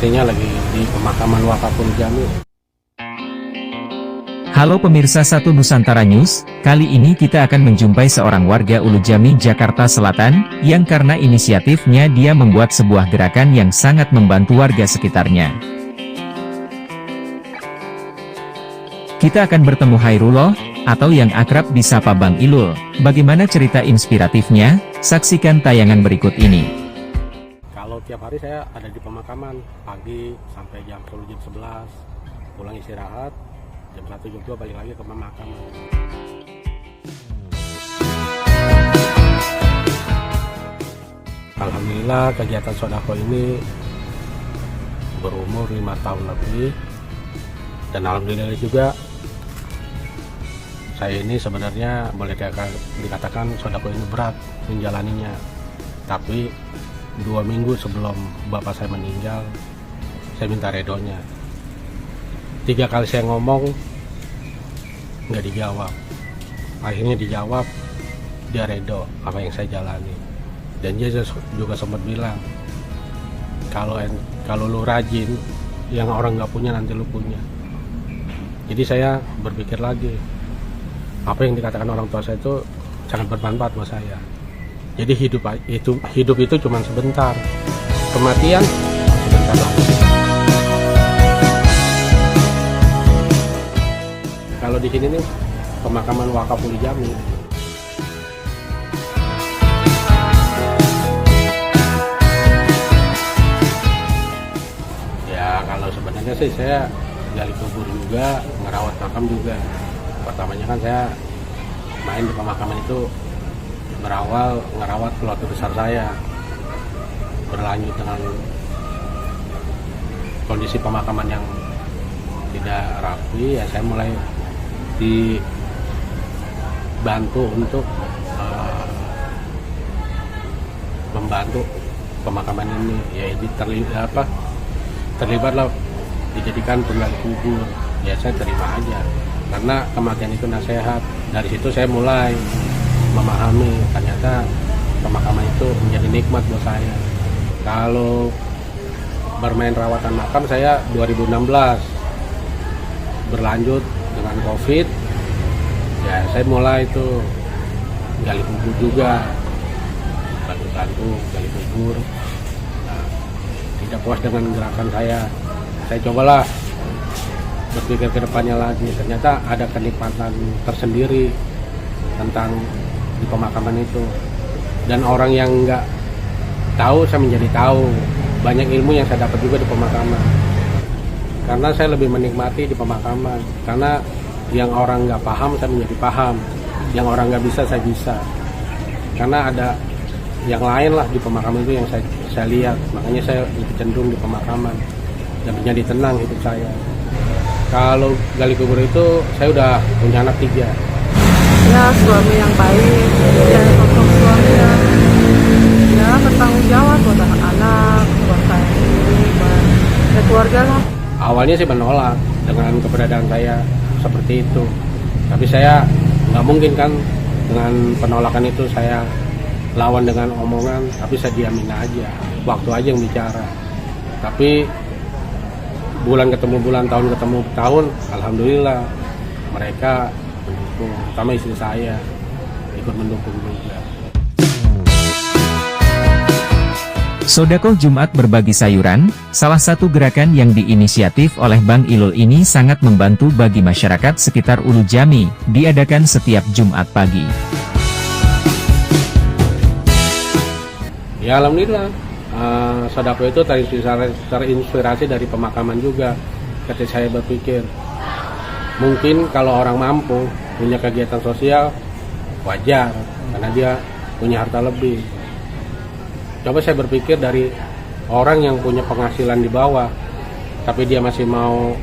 Pastinya lagi di pemakaman wakaf Ulu Jami. Halo pemirsa Satu Nusantara News, kali ini kita akan menjumpai seorang warga Ulu Jami, Jakarta Selatan, yang karena inisiatifnya dia membuat sebuah gerakan yang sangat membantu warga sekitarnya. Kita akan bertemu Hairullah, atau yang akrab disapa Bang Ilul. Bagaimana cerita inspiratifnya? Saksikan tayangan berikut ini. Kalau tiap hari saya ada di pemakaman pagi sampai jam 10 jam 11, pulang istirahat, jam 1 jam 2 balik lagi ke pemakaman. Alhamdulillah kegiatan sodako ini berumur 5 tahun lebih, dan alhamdulillah juga saya ini sebenarnya boleh dikatakan sodako ini berat menjalaninya, tapi 2 minggu sebelum bapak saya meninggal, saya minta redonya. 3 kali saya ngomong, nggak dijawab. Akhirnya dijawab, dia redo apa yang saya jalani. Dan dia juga sempat bilang, kalau lu rajin, yang orang nggak punya nanti lu punya. Jadi saya berpikir lagi, apa yang dikatakan orang tua saya itu sangat bermanfaat buat saya. Jadi hidup itu cuma sebentar, kematian sebentar lagi. Kalau di sini nih pemakaman wakaf Ulu Jami. Ya kalau sebenarnya sih saya gali kubur juga, ngerawat makam juga. Pertamanya kan saya main di pemakaman itu ngerawat keluarga besar saya. Berlanjut dengan kondisi pemakaman yang tidak rapi, ya saya mulai dibantu untuk membantu pemakaman ini, yaitu terlibatlah dijadikan penggali kubur. Ya saya terima aja, karena kematian itu nasihat. Dari situ saya mulai memahami ternyata pemakaman itu menjadi nikmat buat saya. Kalau bermain rawatan makam saya 2016, berlanjut dengan COVID, ya saya mulai itu gali kubur juga, bantu gali kubur. Nah, tidak puas dengan gerakan saya cobalah berpikir ke depannya lagi. Ternyata ada kenikmatan tersendiri tentang di pemakaman itu, dan orang yang nggak tahu saya menjadi tahu. Banyak ilmu yang saya dapat juga di pemakaman, karena saya lebih menikmati di pemakaman. Karena yang orang nggak paham saya menjadi paham, yang orang nggak bisa saya bisa, karena ada yang lain lah di pemakaman itu yang saya lihat. Makanya saya lebih cenderung di pemakaman dan menjadi tenang hidup saya. Kalau gali kubur itu saya udah punya anak 3. Ya, suami yang baik, ya sosok suami yang bertanggung jawab buat anak-anak, buat saya sendiri, buat keluarga lah. Awalnya sih menolak dengan keberadaan saya seperti itu, tapi saya nggak mungkin kan dengan penolakan itu saya lawan dengan omongan, tapi saya diamin aja, waktu aja yang bicara. Tapi bulan ketemu bulan, tahun ketemu tahun, alhamdulillah mereka mendukung, terutama istri saya ikut mendukung juga. Sodako Jumat berbagi sayuran, salah satu gerakan yang diinisiatif oleh Bang Ilul ini sangat membantu bagi masyarakat sekitar Ulu Jami, diadakan setiap Jumat pagi. Ya alhamdulillah, sodako itu terinspirasi dari pemakaman juga. Ketika saya berpikir, mungkin kalau orang mampu punya kegiatan sosial, wajar, karena dia punya harta lebih. Coba saya berpikir dari orang yang punya penghasilan di bawah, tapi dia masih mau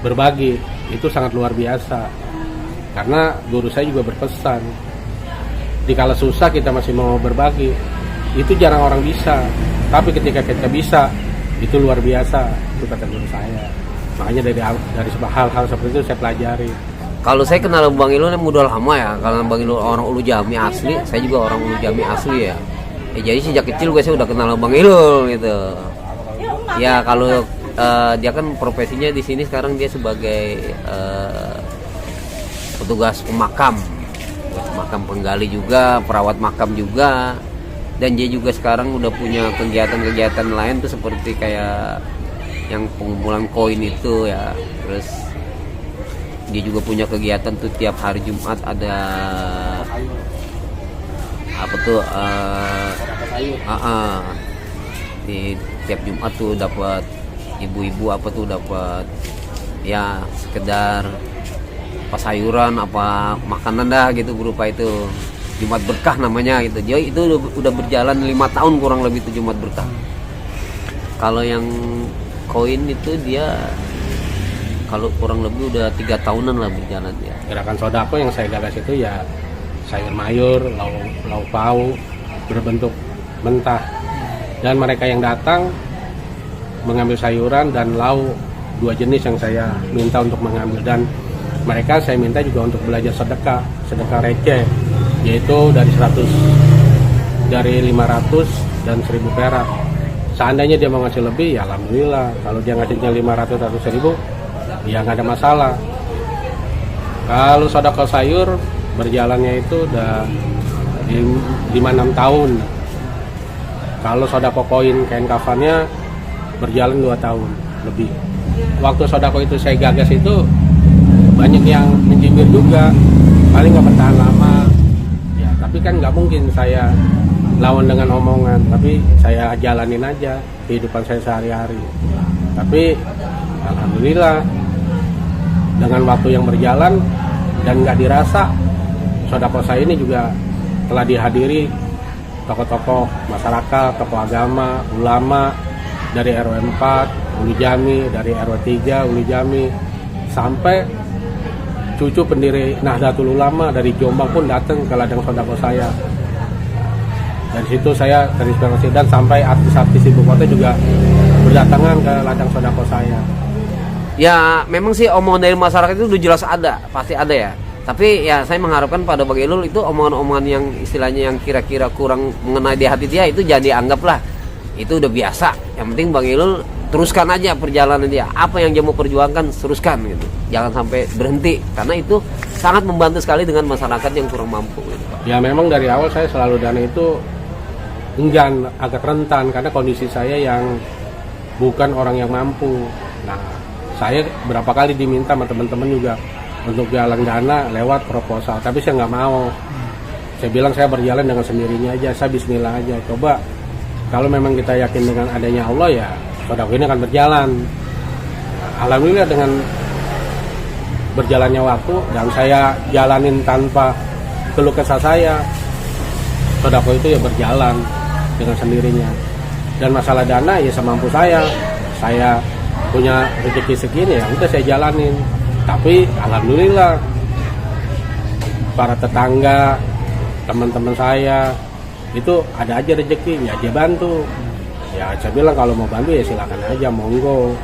berbagi, itu sangat luar biasa. Karena guru saya juga berpesan, dikala susah kita masih mau berbagi, itu jarang orang bisa. Tapi ketika kita bisa, itu luar biasa, itu kata guru saya. Makanya dari hal-hal seperti itu saya pelajari. Kalau saya kenal Bang Ilul udah lama ya, karena Bang Ilul orang Ulu Jami asli, saya juga orang Ulu Jami asli ya. Jadi sejak kecil gue saya udah kenal Bang Ilul gitu. Ya kalau dia kan profesinya di sini sekarang dia sebagai petugas pemakam, makam penggali juga, perawat makam juga, dan dia juga sekarang udah punya kegiatan-kegiatan lain tuh seperti kayak yang pengumpulan koin itu ya. Terus dia juga punya kegiatan tuh tiap hari Jumat ada apa tuh di tiap Jumat tuh dapat ibu-ibu apa tuh dapat ya sekedar apa sayuran apa makanan dah gitu berupa itu Jumat Berkah namanya gitu. Dia itu udah berjalan 5 tahun kurang lebih tuh Jumat Berkah. Kalau yang koin itu dia kalau kurang lebih udah 3 tahunan lah berjalan ya. Gerakan sodako yang saya gagas itu ya sayur mayur, lauk pauk berbentuk mentah, dan mereka yang datang mengambil sayuran dan lauk 2 jenis yang saya minta untuk mengambil, dan mereka saya minta juga untuk belajar sedekah receh, yaitu dari 500 dan 1000 perak. Seandainya dia mau ngasih lebih ya alhamdulillah, kalau dia ngasihnya 500 atau 1000 ya nggak ada masalah. Kalau sedekah sayur berjalannya itu udah 5-6 tahun. Kalau sedekah koin kain kafannya berjalan 2 tahun lebih. Waktu sedekah itu saya gagas itu banyak yang mencibir juga, paling nggak bertahan lama ya, tapi kan nggak mungkin saya lawan dengan omongan, tapi saya jalanin aja kehidupan saya sehari-hari. Tapi alhamdulillah dengan waktu yang berjalan dan nggak dirasa, sedekah saya ini juga telah dihadiri tokoh-tokoh masyarakat, tokoh agama, ulama dari RW 4 Ulu Jami, dari RW 3 Ulu Jami, sampai cucu pendiri Nahdlatul Ulama dari Jombang pun datang ke ladang sedekah saya. Dari situ saya terinspirasi, dan sampai artis-artis ibu kota juga berdatangan ke ladang sedekah saya. Ya memang sih omongan dari masyarakat itu udah jelas ada, pasti ada ya. Tapi ya saya mengharapkan pada Bang Ilul itu omongan-omongan yang istilahnya yang kira-kira kurang mengenai di hati dia itu jangan dianggaplah. Itu udah biasa. Yang penting Bang Ilul teruskan aja perjalanan dia. Apa yang dia mau perjuangkan teruskan gitu. Jangan sampai berhenti, karena itu sangat membantu sekali dengan masyarakat yang kurang mampu gitu. Ya memang dari awal saya selalu dana itu enggan, agak rentan karena kondisi saya yang bukan orang yang mampu. Nah, saya berapa kali diminta sama teman-teman juga untuk galang dana lewat proposal, tapi saya nggak mau. Saya bilang saya berjalan dengan sendirinya aja, saya bismillah aja. Coba kalau memang kita yakin dengan adanya Allah ya sedekah ini akan berjalan. Alhamdulillah dengan berjalannya waktu dan saya jalanin tanpa keluh kesah saya, sedekah itu ya berjalan dengan sendirinya. Dan masalah dana ya semampu saya punya rezeki segini ya udah saya jalanin. Tapi alhamdulillah para tetangga, teman-teman saya itu ada aja rezeki ya dia bantu. Ya saya bilang kalau mau bantu ya silakan aja, monggo.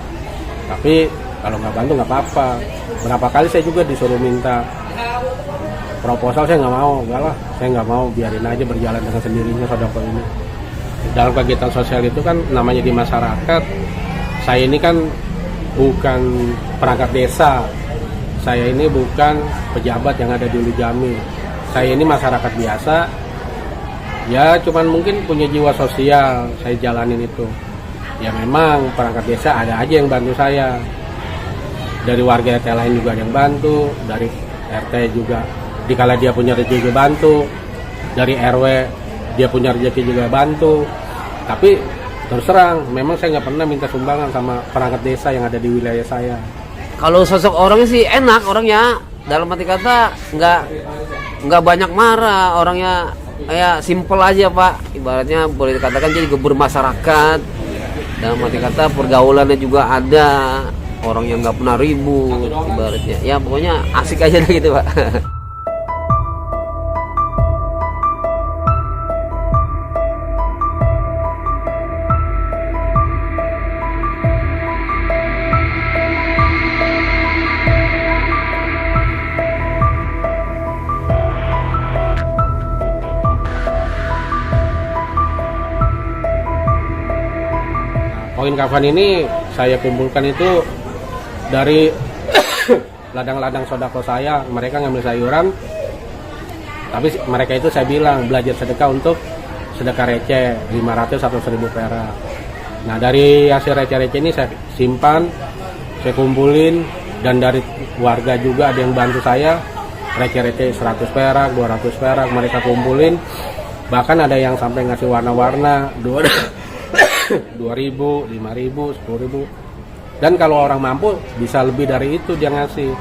Tapi kalau nggak bantu nggak apa-apa. Berapa kali saya juga disuruh minta proposal, saya nggak mau, enggak lah, saya nggak mau, biarin aja berjalan dengan sendirinya sedekah ini. Dalam kegiatan sosial itu kan namanya di masyarakat, saya ini kan bukan perangkat desa, saya ini bukan pejabat yang ada di Ulu Jami, saya ini masyarakat biasa, ya cuman mungkin punya jiwa sosial, saya jalanin itu. Ya memang perangkat desa ada aja yang bantu saya, dari warga RT lain juga ada yang bantu, dari RT juga dikala dia punya rezeki bantu, dari RW dia punya rezeki juga bantu. Tapi terus terang memang saya nggak pernah minta sumbangan sama perangkat desa yang ada di wilayah saya. Kalau sosok orangnya sih enak, orangnya dalam arti kata nggak banyak marah, orangnya kayak simple aja Pak, ibaratnya boleh dikatakan dia juga bermasyarakat, dalam arti kata pergaulannya juga ada, orang yang nggak pernah ribut ibaratnya, ya pokoknya asik aja deh gitu Pak. koin kafan ini saya kumpulkan itu dari ladang-ladang sodako saya. Mereka ngambil sayuran, tapi mereka itu saya bilang belajar sedekah untuk sedekah receh 500 atau 1000 perak. Nah, dari hasil receh-receh ini saya simpan, saya kumpulin, dan dari warga juga ada yang bantu saya receh-receh 100 perak, 200 perak mereka kumpulin. Bahkan ada yang sampai ngasih warna-warna 2.000, 5.000, 10.000. Dan kalau orang mampu bisa lebih dari itu dia ngasih.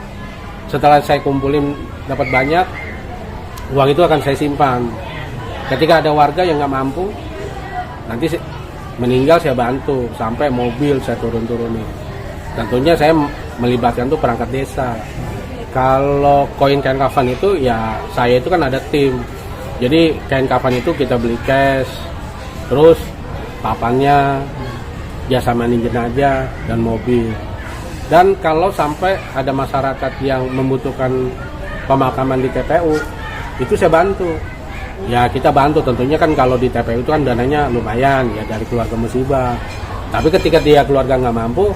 Setelah saya kumpulin dapat banyak, uang itu akan saya simpan. Ketika ada warga yang nggak mampu, nanti meninggal saya bantu sampai mobil saya turun-turunin. Tentunya saya melibatkan tuh perangkat desa. Kalau koin kain kafan itu ya saya itu kan ada tim. Jadi kain kafan itu kita beli cash, terus papannya, jasa mandi jenazah, dan mobil. Dan kalau sampai ada masyarakat yang membutuhkan pemakaman di TPU, itu saya bantu. Ya kita bantu, tentunya kan kalau di TPU itu kan dananya lumayan ya dari keluarga musibah. Tapi ketika dia keluarga nggak mampu,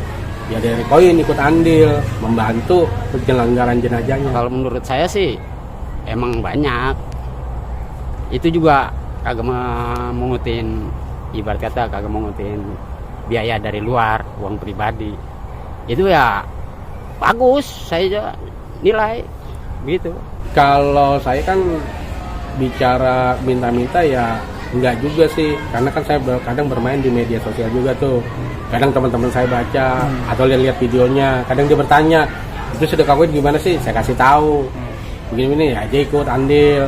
ya dari koin ikut andil, membantu penyelenggaraan jenazahnya. Kalau menurut saya sih emang banyak. Itu juga kagak mengutin, ibarat kata kagak mengutin biaya dari luar, uang pribadi. Itu ya bagus, saya nilai gitu. Kalau saya kan bicara minta-minta ya enggak juga sih, karena kan saya kadang bermain di media sosial juga tuh. Kadang teman-teman saya baca atau lihat videonya, kadang dia bertanya, itu sedekah koin gimana sih? Saya kasih tahu. Begini-begini ya aja ikut andil.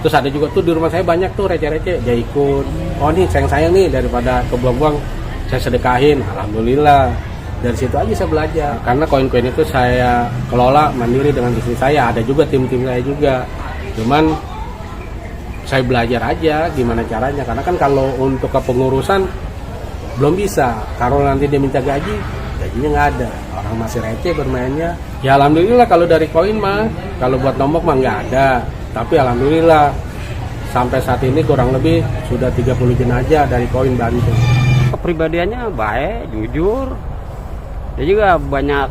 Terus ada juga tuh di rumah saya banyak tuh receh-receh, dia ikut. Oh nih sayang-sayang nih, daripada kebuang-buang saya sedekahin. Alhamdulillah. Dari situ aja saya belajar. Karena koin-koin itu saya kelola mandiri dengan istri saya. Ada juga tim-tim saya juga. Cuman saya belajar aja gimana caranya. Karena kan kalau untuk kepengurusan belum bisa. Kalau nanti dia minta gaji, gajinya nggak ada. Orang masih receh bermainnya. Ya alhamdulillah kalau dari koin mah, kalau buat nombok mah nggak ada. Tapi alhamdulillah sampai saat ini kurang lebih sudah 30 jenazah dari koin bantu. Kepribadiannya baik, jujur. Dia juga banyak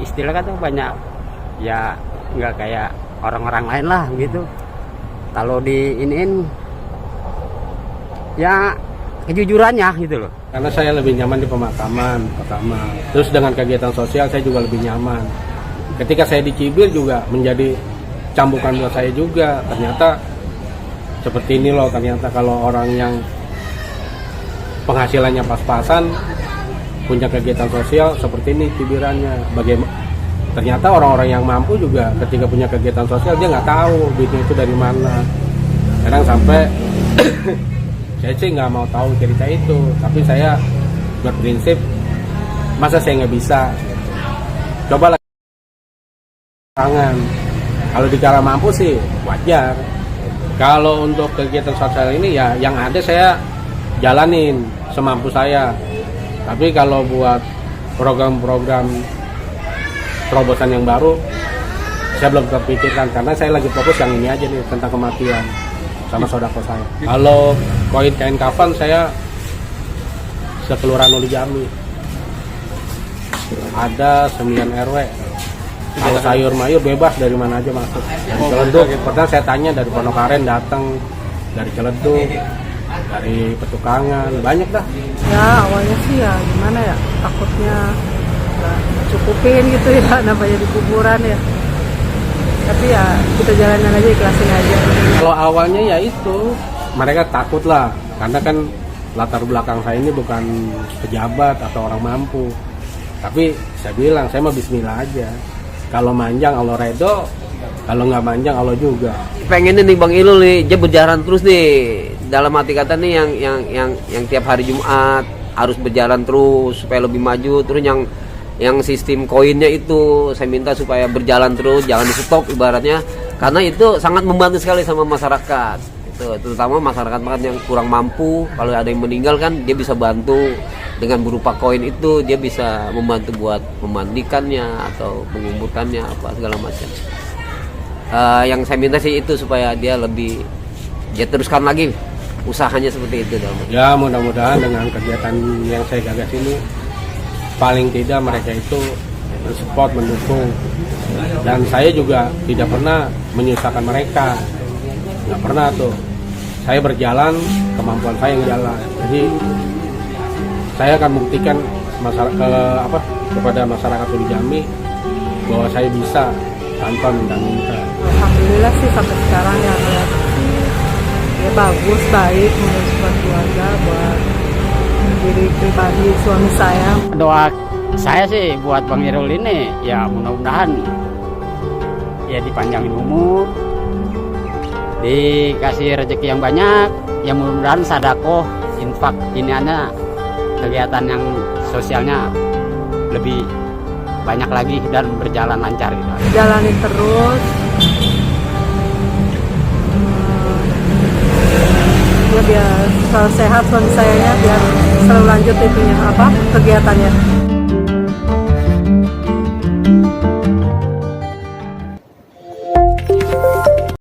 istilah kata banyak ya nggak kayak orang-orang lain lah gitu. Kalau diinin ya kejujurannya gitu loh. Karena saya lebih nyaman di pemakaman pertama. Terus dengan kegiatan sosial saya juga lebih nyaman. Ketika saya di Cibir juga menjadi cambukan buat saya juga. Ternyata seperti ini loh, ternyata kalau orang yang penghasilannya pas-pasan punya kegiatan sosial seperti ini cibirannya. Bagaimana? Ternyata orang-orang yang mampu juga ketika punya kegiatan sosial dia nggak tahu duitnya itu dari mana. Kadang sampai saya sih nggak mau tahu cerita itu, tapi saya berprinsip masa saya nggak bisa. Coba lagi tangan. Kalau bicara mampu sih wajar. Kalau untuk kegiatan sosial ini ya yang ada saya jalanin semampu saya. Tapi kalau buat program-program terobosan yang baru saya belum terpikirkan karena saya lagi fokus yang ini aja nih tentang kematian sama saudara saya. Kalau koin kain kafan saya sekelurahan Ulu Jami. Ada 9 RW. Kalau sayur mayur bebas dari mana aja masuk. Dari Ciledug, pernah saya tanya dari Ponokaren datang, dari Ciledug, dari Petukangan, banyak dah. Ya awalnya sih ya gimana ya, takutnya nggak cukupin gitu ya, namanya di kuburan ya. Tapi ya kita jalanin aja, ikhlasin aja. Kalau awalnya ya itu mereka takut lah, karena kan latar belakang saya ini bukan pejabat atau orang mampu. Tapi saya bilang saya mah bismillah aja. Kalau manjang Allah redo, kalau nggak manjang Allah juga. Pengennya nih Bang Ilul nih, dia berjalan terus nih. Dalam arti kata nih yang tiap hari Jumat harus berjalan terus supaya lebih maju. Terus yang sistem koinnya itu saya minta supaya berjalan terus, jangan di stop ibaratnya. Karena itu sangat membantu sekali sama masyarakat. Itu terutama masyarakat yang kurang mampu, kalau ada yang meninggal kan dia bisa bantu dengan berupa koin itu, dia bisa membantu buat memandikannya atau menguburkannya apa segala macam. Yang saya minta sih itu supaya dia teruskan lagi usahanya seperti itu dong. Ya mudah-mudahan dengan kegiatan yang saya gagas ini paling tidak mereka itu mensupport, mendukung, dan saya juga tidak pernah menyusahkan mereka, nggak pernah tuh. Saya berjalan, kemampuan saya yang jalan. Jadi saya akan buktikan kepada masyarakat Ulu Jami bahwa saya bisa tanpa minta-minta. Alhamdulillah sih sampai sekarang ya ya bagus, baik menurut keluarga buat diri pribadi suami saya. Doa saya sih buat Bang Irul ini ya mudah-mudahan ya dipanjangin umur, dikasih rezeki yang banyak, yang mudah-mudahan sadakoh, infak ini ada kegiatan yang sosialnya lebih banyak lagi dan berjalan lancar gitu. Jalani terus, ya biar selalu sehat suami saya, biar selalu lanjut itunya kegiatannya.